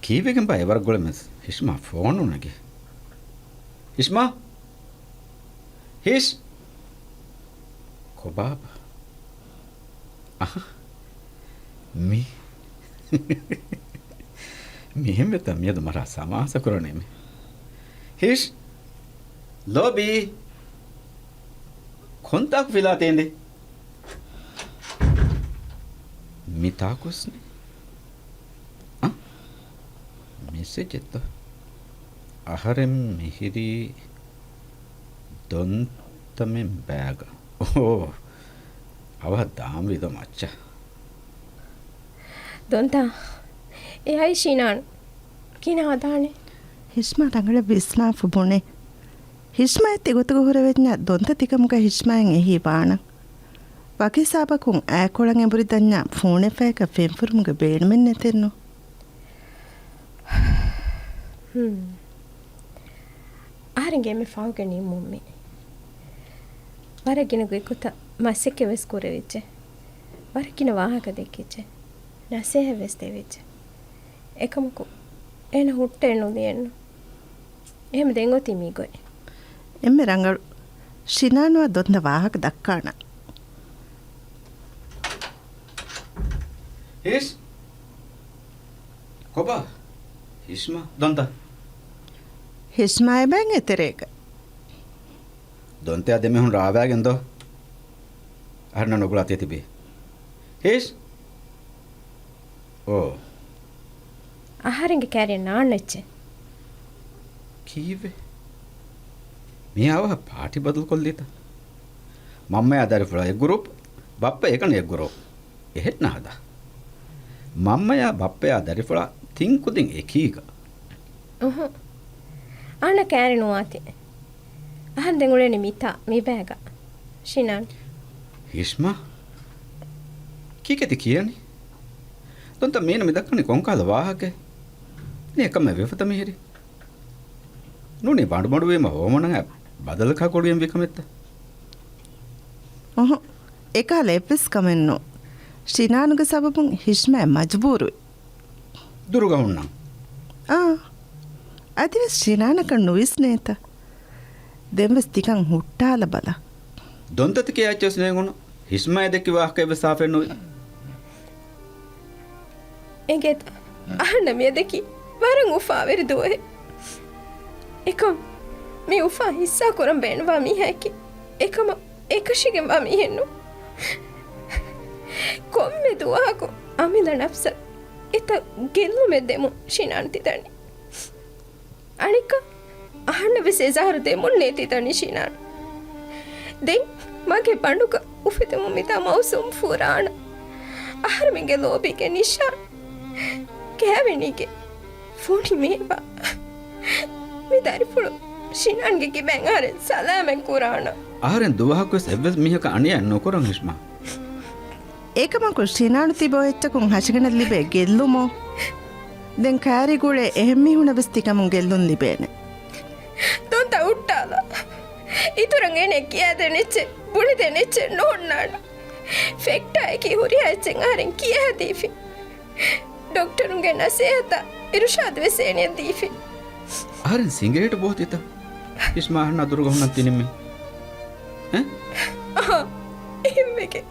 කීවෙකින් බය වරගොල mess හිස්මා phone උනගේ හිස්මා හිස් කොබාබ මි මෙහෙම තමියද මර සමාස කරන්නේ මේ හිස් ලොබි කොන්තාක් විලා තේන්දේ මිතාකුස්නේ මෙසේජ් එක අහරෙම් මිහිරි දොන්තමෙන් බෑග ඕ අවදාම් විද මච්චා දොන්තා එයයි ශීනාන් කිනාදානේ හිස්මා රංගල විස්නා ෆුබුනේ හිස්මා තිගොතක හොරවෙඥ දොන්ත තිකමුක හිස්මායන් එහි බාන වගේ සාබකුන් ඈකොළන් එඹුරි දඤ්ඤා ෆෝන් එෆෑක ෆෙම්ෆුරුමුග බේණමෙන් නැතෙන්නෝ ආරංගේ මේ ෆාවගනි මුම්මි වරකින ගොයිකුත මස්සෙක් වෙස් කුරෙවිච්ච වරකින වාහක දෙකිච්ච නැසේ වෙස් දෙවිච්ච එකමකු එන හුට්ට එනු දෙන්න එහෙම දෙංගොති මීගොයි එම්මෙ රංගල ශිනානුව දොන්ද වාහක දක්කාන හිස් කොබා හිස්මා දොන්තා හිස්මාය බෑන් එතරේක දොන්තයා දෙමෙහුන් රාවෑගෙන්ද අරන නොගුලා තිබේ හිස් ඕ ආහාරෙන්ගේ කැරිය නාන්නෙච්ච කීවේ මේ ආව පාටි බදල් කොල්ලිත මම්ම ආදාර ෆුලා එක ගෲප් බප්ප එකනේ එක ගෲප් එහෙත් නහදා මම්ම යා බප්ප ආදාර ෆුලා තින් කුදින් එකීක ආන කැරි නොආති අහන් දෙඟුලේ නිමිතා මේ බෑග ශිනාන් හිස්මා කීකෙති කියන්නේ දොන්ත මේන මෙදක්කනේ කොංකාල වාහකේ නේ කම වෙෆත මෙහෙරි නුනේ බඬු බඬු වේම හොමනං බදල කකොඩියෙන් විකමෙත්ත ඒකාල එපස් කමෙන්නෝ ශිනානුග සබබුන් හිස්මා මජබූරුයි දුරුගමුන්නම් අදිවස් ශිනානක නුවිස් නේත දෙම්වස් තිකන් හුට්ටාල බල දොන්තති කියාච්චස් නේගුණ හිස්මා දෙකි වාහක එවසාෆෙන් නොයි එගෙත් අහන්න මිය දෙකි වරන් උෆා වෙරි දුවේ එකම මේ උෆා හිස්සා කරන් බේනවා මිහැකි එකම එකශිගෙන් වා මිහෙන්නු කොම්මෙ දුවාකෝ අමිල නෆ්ස එත ගෙල්ලු මෙදෙමු ශිනාන්ති තනි අනික අහන්න විසේසාර දෙමුන් නේති තනි ශිනාන් දෙන් මගේ බණ්ඩුක උෆිතමු මිතා මෞසුම් ෆුරාන අහරමිගේ ලෝබිගේ නිෂා කෑවෙනිගේ ෆෝනි මේවා මේ දරිපුළු ශිනාන්ගේ කිබැන් ආරෙන් සලාමෙන් කුරාන ආරෙන් දුවහක්වස් එවස් මිහක අනිය නොකරන් හිස්මා ඒකමකු ශිනානු තිබෝ එච්චකුන් හශිගන ලිබේ ගෙල්ලුමෝ දැන් කෑරිගුලේ එහෙම මිහුණ බස්තිකමුන් ගෙල්ලුන් ලිබේනේ දොන්ත උට්ටාලා ඉතුරන් එනේ කියා දෙනෙච්ච බුලි දෙනෙච්ච නෝන්නාන ෆෙක්ටා එකි හුරිය ඇච්චෙන් ආරෙන් කියා දීෆි ඩොක්ටරුන්ගේ නසේහත ඉරුෂාද් වෙසේනිය දීෆි ආරෙන් සිංගරේට බොහොතිත හිස්මා අහන්න අදුරුගහුණක් තිනෙමෙ එහෙමගේ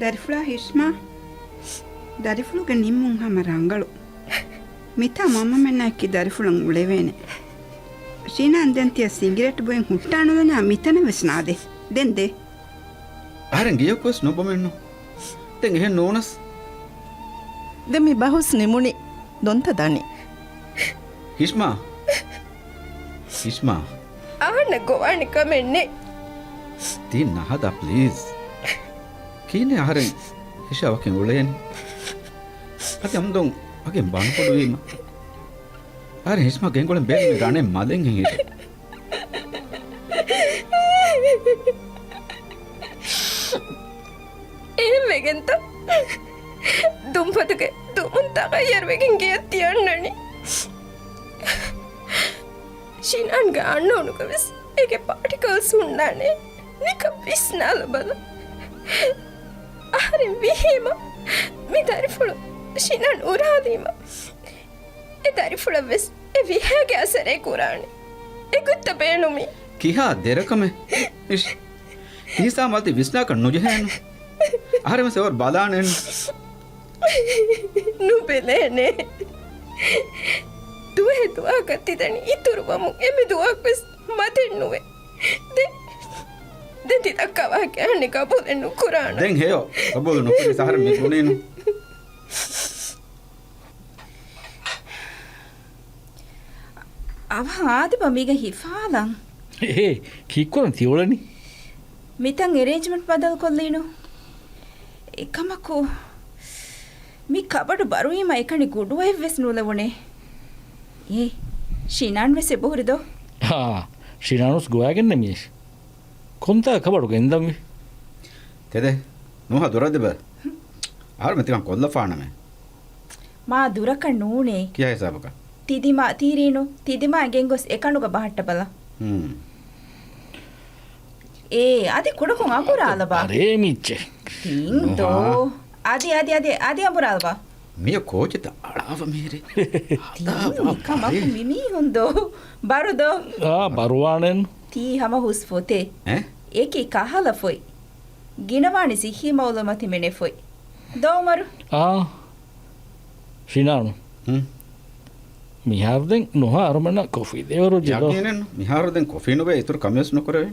දරිෆුලා හිස්මා දරිෆුලුගේ නිම්මුන් හැම රංගලු මිතා මම්ම මෙන්නක්කි දරිෆුලන් උලෙවේනේ ශීනාන් දෙන්තිය සිගරට් බොයෙන් හුට්ටානුවන මිතන වෙස්නාදේ දෙන්දේ ආරෙන් ගියකොස් නොබොමෙන්නෝ දැන් එහෙන් නෝනස් දෙමි බහුස් නිමුනි දොන්ත දනි හිස්මා ආන්න ගොවානි කමෙන්නේ ती नहदा प्लीज कीने आहारे हिशावकिन उलेन अति अमदों अगे बाणपडु वीम आरे हिस्मा गेंगोलें बेग गाने मादें हिंगे वेगंत दुंफतके दुंता यार वेगन गियतियන්නනි ශිනාන් ගන්න ඕන කවස් ඒකේ පාටිකල්ස් උන්නානේ නික විස්නාල බල අහරි විහිම මිතරි ෆුළු ශිනන් උරාදීම එදරිෆුල වෙස් එවිහාගේ අසරේ කුරාණි එකුත්ත බේනුමි කිහා දෙරකම ඉෂ් හිසා මල්ති විස්නාක නොජහැන ආරම සවර් බලානෙන් නුබෙලේනේ දුවේ දුවා ගත්තිදනි ඉතුරු වමු එමෙ දුවක් වෙස් මතෙන් නුවේ දෙති දක්කවා කියන්නේ කබුලෙන් නුකුරාණ දැන් හේයෝ කබුල නුකුරි සහර මිගුණේනු අව ආදි බමිග හිෆාලං ඒ කික්කොන තියෝලනි මිතන් එරේන්ජ්මන්ට් බදල් කොල්ලීනු එකමකු මි කබඩ බරුවීම එකනි ගුඩුවයි වෙස් නුලවුණේ ඒ ශීනාන් වෙස් එබොහුරිදෝ ශිනානුස් ගොයාගෙන්න්න මියේෂ් කොන්තා කබඩු ගෙන්දම්වි තෙද නොහ දුරදබ ආරමතිකන් කොල්ල ෆානම මා දුරක නූනේ කියයි සාපක තිදිමා තීරීනු තිදිමා ගෙන් ගොස් එකනුග බහට්ට බල ඒ අධි කුඩකුන් අකුරාලබා අරේ මිච්චේ තින්දෝ අධි අබුරාලබා මිය කෝචත අඩාව මේරේ කමකු මිමි හොන්දෝ බරුදෝ බරුවානෙන් තී හම හුස් ෆොතේ ඒකි කහල ෆොයි ගිනවානි සිහි මවුලමති මෙනෙ ෆොයි දෝමරු ශිනානු මිහාර්දෙන් නොහ අරමන කොෆී දෙවරු ජගනන් මිහාරදෙන් කොෆීනුවේ ඉතුරු කමස් නොකරේ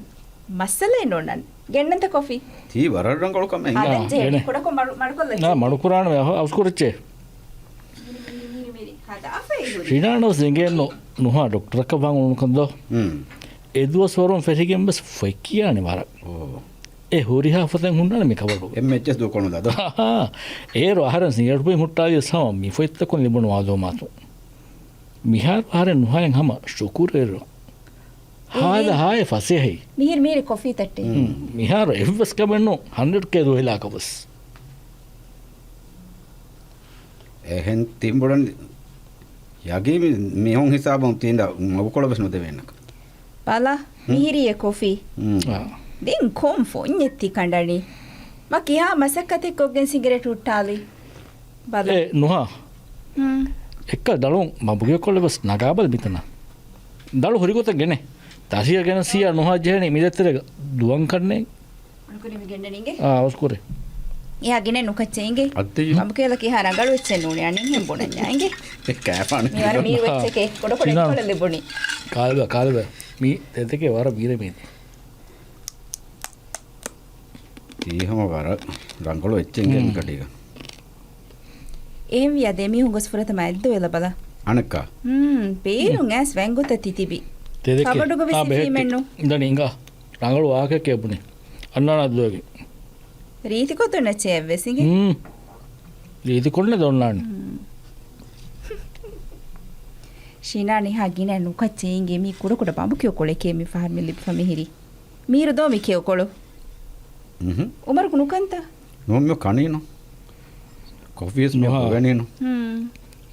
මස්සලේ නොනන් ගෙන්නත කොෆී තී වරරංගොල කම කොඩකො මඩකොල්ල මඩුකුරාණ අවස්කුරච්චේ ශ්‍රීනානෝ සිංගෙන් නොහා ඩොක්ටරක බං උනුකන්දෝ එදුව ස්වරුම් ෆෙසිගෙන්බස් ෆොයි කියනේ වර ඒ හොරිහා ෆතෙන් හුන්නන මේ කවඩු එම්එච්එස් දුකොණු දද ඒර ආහරන් සිංගට්පුයි මුට්ටාදිය සම මි ෆොයිත්ත කොන් ලිබුණු ආදෝ මාතු මිහාර ආහරන් නොහයන් හම ශුකුරේරෝ ಹಾದ ಹಾಯ ಫಸೆ ಹೈ ಮೀರಿ ಕಾಫಿ ತಟ್ಟೆ ಮಿಹಾರ ಎವ್ವಸ್ ಕಬಣ್ಣು 100 ಕೆ ದೋಹಿಲಾ ಕಬಸ್ එහෙන් තිම්බුඩන් යගේ මිහොන් හිසාබම් තින්ද මවකොළබස් නොදෙවෙන්නක ಪಾಲ ಮೀರಿಯ ಕಾಫಿ ದೆನ್ ಕೋಮ್ ಫೋನ್ಯತ್ತಿ ಕಂಡಣಿ ಮಕಿಯಾ ಮಸಕ್ಕತೆ ಕೊಗ್ಗೆನ್ ಸಿಗರೇಟ್ ಉಟ್ಟಾಲಿ ಬಲ ಏ ನುಹಾ ಎಕ್ಕ ದಳು ಮಬುಗೆ ಕೊಳ್ಳಬಸ್ ನಗಾಬಲ್ ಬಿತನ ದಳು ಹೊರಿಗೋತ ಗೆನೆ ತಾಸಿಯ ಗೆನ ಸಿಯ ನುಹಾ ಜೇನಿ ಮಿದೆತ್ತರೆ ದುವಂ ಕನ್ನೆ ಅನುಕುನಿ ಗೆಂಡನಿಗೆ ಅವಸ್ಕುರೆ ಯಾ ಗೆನೆ ನುಕಚ್ಚೆಂಗೆ ಮಬುಗೆ ಲಕಿ ಹರಗಳು ವೆಚ್ಚೆ ನೋಡಿ ಅಣ್ಣಿನ ಹೆಂಬೊಣನ್ಯಾಗೆ ಕෑಪಾಣ ಯಾರ ಮೀ ವೆಚ್ಚೆಕೆ ಕೊಡ ಕೊಡಲೆ ಬೊಣಿ ಕಾಲ್ಬ ಮೀ ತೆತೆಕೆ ವರ ಬೀರೆ ಮೀ තීහම වර රංගොල වෙච්චෙන් ගෙන් කටික ඒම් යා දෙමි හුඟස් ෆුරත මැද්ද වෙල බල අනක්කා ಪೇರುಂ ಆಸ್ ವೆಂಗುತ ತಿತಿಬಿ ತೆದೆಕೆ ಕಬಡುಗ ಬಿಸಿ ಮೆನ್ನು ಇಂಗ ರಂಗಳು ಆಕಕ್ಕೆ ಬುನಿ ಅನ್ನನದ್ಲೋಗಿ ರೀತಿ ಕೊತ್ತುನ ಚೆವ್ವೆಸಿಗೆ ರೀತಿ ಕೊಡ್ನೆ ದೊಣ್ಣಾಣಿ ಶಿನಾನಿ ಹಾಗಿನ ನುಕಚ್ಚೆಂಗೆ ಮೀ ಕುಡ ಬಾಂಬುಕಿಯೋ ಕೊಳೆಕೆ ಮಿ ಫಾರ್ಮಿ ಲಿಪ್ ಫಮಿ ಹಿರಿ ಮೀರು ದೋ ಮಿ ಕಿಯೋ ಕೊಳು ಉಮರ್ ನುಕಂತ නොම්ම කනීනු කොෆිස් නොගනීනු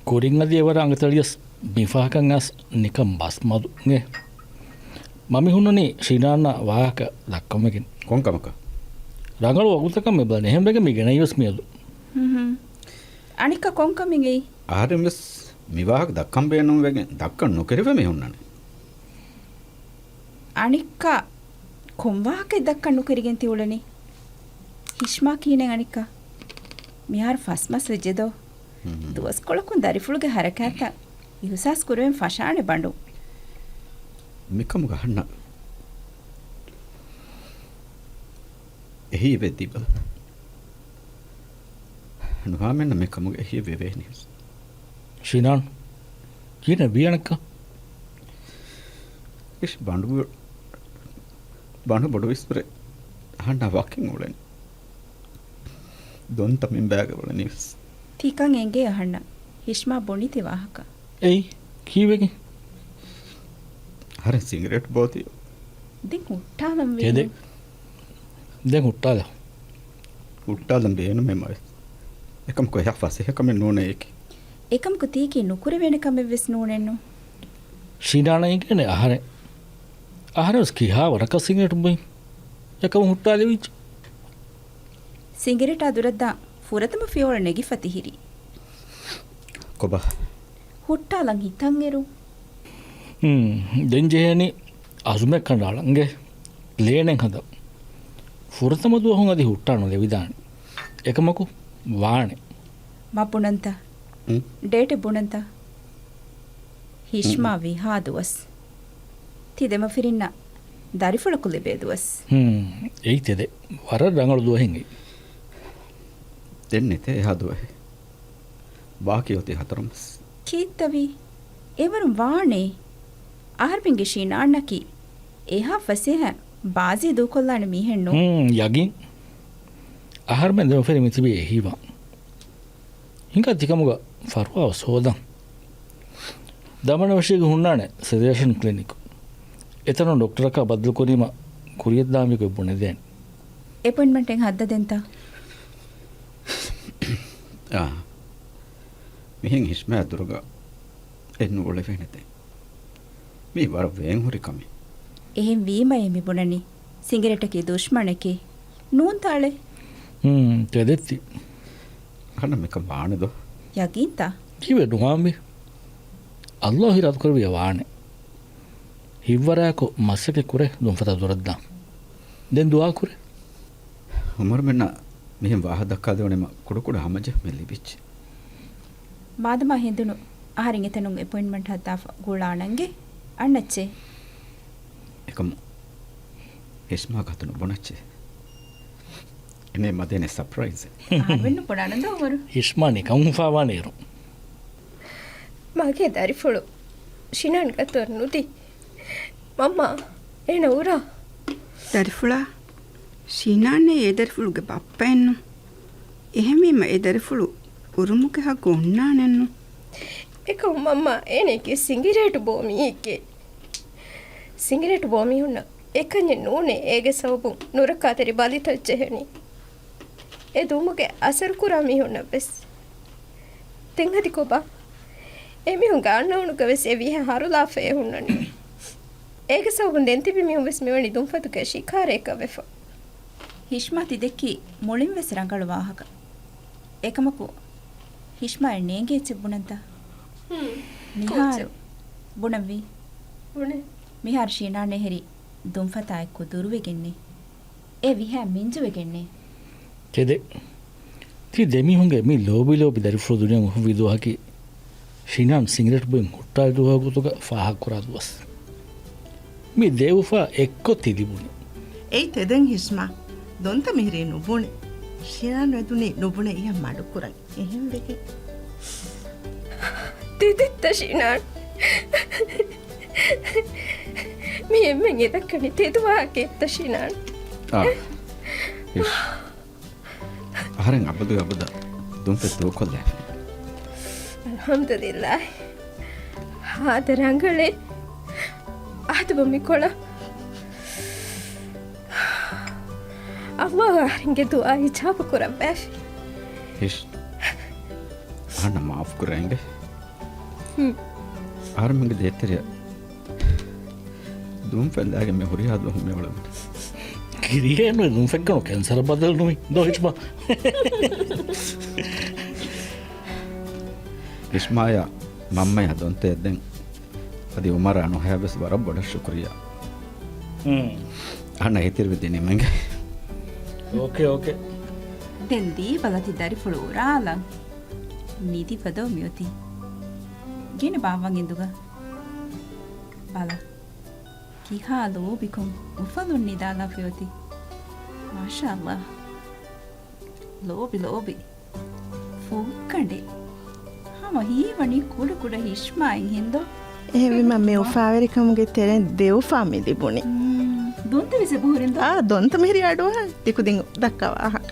කුරින් අදියවර අඟතලියස් බිෆාකන් අස් නිකම් බස් මදුගේ මමි හුන්නනේ ශ්‍රීනාන්න වාහක දක්කමකින් කොන්කමක රඟලු වගුතකම මෙබල එහෙම්බෙක මිගෙන ඉවස් මියදු අනික කොන්කමිගේ ආරම්ස් මිවාහක දක්කම් බේනුම් වෙගෙන් දක්කන් නොකරව මේ හුන්නනේ අනික කොම්වාහක දක්කන් නොකරගෙන් තිවුලනේ හිෂ්මා කීනෙන් අනික මිහාර ෆස්මස් වෙජෙදෝ දුවස් කොලකුන් දරිෆුළුගේ හරකෑත ඉහුසස් කුරුවෙන් ෆෂානෙ බඬු මිකම ගහන්න එහි වෙද්දී බල නුහාමෙන්න මිකමගේ එහි වෙවෙනිස් ශ්‍රීනාන් කියන බියනක ඉස් බඬු බොඩු විස්පරේ අහන්න වකින් උලෙන් දොන් තමින් බෑග වල නිස් ಠೀಕಂಗ್ ಎಂಗೆ ಅಹಣ್ಣ ಹಿಷ್ಮಾ ಬೊಣಿತಿ ವಾಹಕ ಏಯ್ ಕೀವೆಗೆ ಹರ ಸಿಗರೇಟ್ ಬೋತಿ ದಿಕ್ ಹುಟ್ಟಾಲಂ ಎದೆ ದೆಂಗ್ ಹುಟ್ಟಾಲಂ ಬೇನು ಮೆಮೈ එකම කො යක් ෆස් එකම නෝනේ එක එකම ಕು ತೀಕಿ ನುಕುರೆ ವೆಣಕಮ ವೆಸ್ ನೋನೆನ್ನು ශීනානයිකනේ ආහාරස් කිහා වරක සිගරට් බොයි එකම ಹುಟ್ಟಾಲಿ විච් ಸಿಗರೇಟ್ ಅದುರದ್ದ ಫುರತಮ ಫಿಯೋಳ ನೆಗಿ ಫತಿಹಿರಿ කොබ ಹುಟ್ಟಾಲಂಗ್ ಹಿತಂಗೆರು ದೆಂಜೆಹನಿ ಅಸುಮೆ ಕಂಡಾಳಂಗೆ ಲೇಣೆಂ ಹದ ಫುರತಮದು ಅಹುಂ ಅದಿ ಹುಟ್ಟಾಣು ಲೆವಿದಾಣಿ ಏಕಮಕು ವಾಣೆ ಮಾ ಪುಣಂತ ಡೇಟೆ ಬುಣಂತ ಹಿಷ್ಮಾ ವಿಹಾದುವಸ್ ತಿದೆಮ ಫಿರಿನ್ನ ದಾರಿಫುಳಕು ಲೆಬೇದುವಸ್ ಏಯ್ತಿದೆ ವರ ರಂಗಳು ಹಿಂಗೆ දෙන්නෙත එහදුවහ බාකියෝති හතරමස් ಕೀತ್ತವಿ ಎವರು ವಾಣೆ ಆರ್ಬಿಂಗೆ ಶೀನಾಣ್ಣಕಿ ಏಹಾ ಫಸೆಹ ಬಾಜಿ ದೂಕೊಲ್ಲಾಣ ಮೀಹೆಣ್ಣು ಯಗಿನ್ ಆಹಾರಮೆಂದ ಫೆರಿ ಮಿತಿಬಿ ಹೀವಾ ಹಿಂಗ ತಿಕಮುಗ ಫರ್ವಾ ಸೋದಂ ದಮನವಶಿಗೆ ಹುಣ್ಣಾಣೆ ಸೆದೇಶನ್ ಕ್ಲಿನಿಕ್ ಎತನ ಡಾಕ್ಟರಕ ಬದಲು ಕೊರಿಮ ಕುರಿಯದ್ದಾಮಿಗೆ ಬುಣೆದೇನೆ ಅಪಾಯಿಂಟ್ಮೆಂಟ್ ಹೆಂಗೆ ಹದ್ದದೆಂತ මිහින් හිස්මෑ දුරග එන්න ඔල වෙනතේ මේ වර වේන් හොරි කමි එහෙම වීම එමි බුණනි සිගරටකේ දුෂ්මණකේ නූන් තාලේ තෙදෙත්ති කන්න මේක වානේද යකින්තා කිවේ නුවාම්බි අල්ලාහ් හිරත් කරවිය වානේ හිවරාකෝ මස්සක කුරේ දුන්ෆතා දුරද්දා දැන් දුආ කුරේ උමර් මෙන්න මෙහෙම වාහ දක්කා දෙවනේ කුඩ කුඩ හැමජ මෙලිවිච් ಮಾದಮ ಹಿಂದುನು ಆಹಾರಿಂಗೆ ತನು ಅಪಾಯಿಂಟ್ಮೆಂಟ್ ಹತ್ತಾ ಗೋಳಾಣಂಗೆ ಅಣ್ಣಚ್ಚೆ එකම හිස්මා ගතනු බොනච්චේ එනේ මදේනේ සර්ප්‍රයිස් ಆರ್ವೆನ್ನು ಪಡಾನಂದ ಅವರು ಹಿಷ್ಮಾನಿ ಕಂಫಾವಾನೇರು ಮಾಗೆ ದಾರಿಫುಳು ಶಿನಾನ್ ಗತರ್ನುದಿ ಮಮ್ಮ ಏನ ಊರ දරිෆුලා ශීනාන්නේ ඒ දරිෆුළුගේ බප්ප එන්නු එහෙමීම ඒ දරිෆුළු උරුමුක හා ගොන්නා නෙන්නු එක මම්ම ඒනෙකි සිංගිරේට බෝමි ඉක්කේ සිංගිරේට බෝමි උන්න එකන්නේ නූනේ ඒගේ සවබුන් නුරකාතරි බලිතච්චෙහෙනි ඒ දුමුගේ අසරු කුරාමි උන්න බස් තෙන්හදි කොබා එමිහුන් ගන්න උණු ගවස් එවිහ හරුලා ෆේ උන්නනි ඒක සවබුන් දෙන්තිබි මිහුන් බස් මෙවනි දුම්ෆතුගේ ශිකාරේක වෙෆ ಹಿಷ್ಮಾ ತಿದೆಕ್ಕಿ ಮುಳಿಂ ವೆಸ್ ರಂಗಳು ವಾಹಕ ಏಕಮಕು ಹಿಷ್ಮಾ ಎಣ್ಣೆಗೆ ಚೆಬ್ಬುಣಂತ ಮಿಹಾರ್ ಬುಣವಿ ಮಿಹಾರ್ ಶೀನಾಣೆ ಹೆರಿ ದುಂಫತಾಯ್ಕು ದುರುವೆಗೆಣ್ಣೆ ಏ ವಿಹ್ಯಾ ಮಿಂಜುವೆಗೆಣ್ಣೆ ಕೆದೆ ತಿ ದೆಮಿ ಹುಂಗೆ ಮಿ ಲೋಬಿ ಲೋಬಿ ದರಿಫ್ರೋ ದುನಿಯಾ ಮುಹು ವಿದು ಹಾಕಿ ಶೀನಾನ್ ಸಿಗರೆಟ್ ಬೊಯ್ ಹುಟ್ಟಾಯ್ ದುಹಾಗುತುಗ ಫಾಹ ಕುರಾದುವಸ್ ಮಿ ದೇವುಫಾ ಎಕ್ಕೊ ತಿದಿಬುಣಿ ಏಯ್ ತೆದೆಂ ಹಿಸ್ಮಾ ದೊಂತ ಮಿಹಿರೇ ನುಬುಣೆ ಶಿರಾನ್ ವೆದುನಿ ನುಬುಣೆ ಇಹ ಮಡುಕುರಂ ಎಹೆಂ ಬೆಕೆ ತಿದಿತ್ತ ಶಿನಾನ್ ಮಿ ಎಮ್ಮೆಂ ಎದಕ್ಕನಿ ತಿದುವಾಕೆ ಎತ್ತ ಶಿನಾನ್ ආරෙන් අබදු අබද දුම්පෙ දෝකොල්ල ಅಲ್ಹಮ್ದುಲಿಲ್ಲಾಹ್ ಆದರಂಗಳೇ ಆದ ಬಮ್ಮಿ ಕೊಳ ಅಲ್ಲಾಹ್ ಹಿಂಗೆ ದುಆ ಇಜಾಬ ಕುರಬ್ಬೆ හිස් අන්න මාෆ් කරenge ආරමංගේ දෙතරිය දුම්පෙන්දාගේ මේ හොරියාදු මේ වල ಕಿರಿಯೇನು ನುಂಫೆಕ್ಕನು ಕ್ಯಾನ್ಸರ್ ಬದಲು ನುಯ್ ದೋ ಹಿಚ್ಮಾ ಇಸ್ಮಾಯ ಮಮ್ಮಯ ದೊಂತೆ ಎದ್ದೆಂ ಅದಿ ಉಮರ ಅನು ಹಯಬಸ್ ಬರ ಬಡ ಶುಕ್ರಿಯಾ ಅಣ್ಣ ಹೆತಿರ್ವಿದ್ದೆ ನಿಮಗೆ ಓಕೆ ಓಕೆ ದೆಂದಿ ಬಲತಿದ್ದಾರಿ ಫುಳೂರಾಲ ನೀತಿ ಪದೋ ಮ್ಯೋತಿ ಗೇನೆ ಬಾವಂಗೆಂದುಗ ಬಾಲ ಕಿ ಹಾಲು ಬಿಕೊಂ ಉಫಲುನ್ ನಿದಾಲ ಫ್ಯೋತಿ ಮಾಶಾ ಅಲ್ಲಾಹ್ ಲೋಬಿ ಲೋಬಿ ಫುಕ್ಕಂಡೆ ಹಮ ಹೀವಣಿ ಕುಡ ಕುಡ ಹಿಷ್ಮಾಯಿಂ ಹಿಂದೋ එහෙවිම මේ උෆාවරිකමුගේ තෙරෙන් දෙව්ෆා මිලිබුණි ದೊಂತ ವಿಸೆ ಬಹುರಿಂದೋ ದೊಂತ ಮಿಹಿರಿ ಆಡುವ ತಿಕುದಿಂಗು ದಕ್ಕವ ಹಾಕ